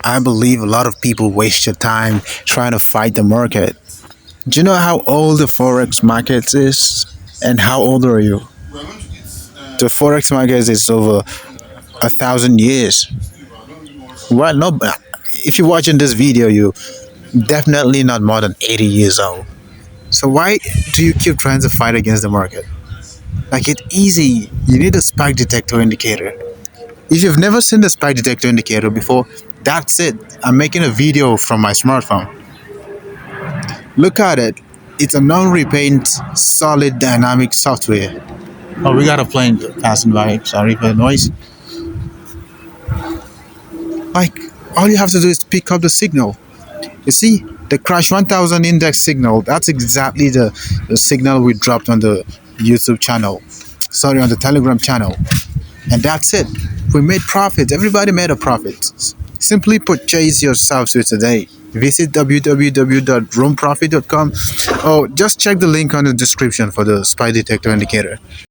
I believe a lot of people waste your time trying to fight the market. Do you know how old the Forex market is? And how old are you? The Forex market is over 1,000 years. Well, no, if you're watching this video, you definitely not more than 80 years old. So why do you keep trying to fight against the market? Like it's easy. You need a spike detector indicator. If you've never seen the spike detector indicator before, that's it. I'm making a video from my smartphone. Look at it. It's a non-repaint, solid dynamic software. Oh, we got a plane passing by. Sorry for the noise. Like, all you have to do is pick up the signal. You see, the crash 1000 index signal, that's exactly the signal we dropped on the YouTube channel. Sorry, on the Telegram channel. And that's it. We made profit. Everybody made a profit. Simply purchase yourselves with today. Visit www.roomprofit.com. Oh, just check the link on the description for the spy detector indicator.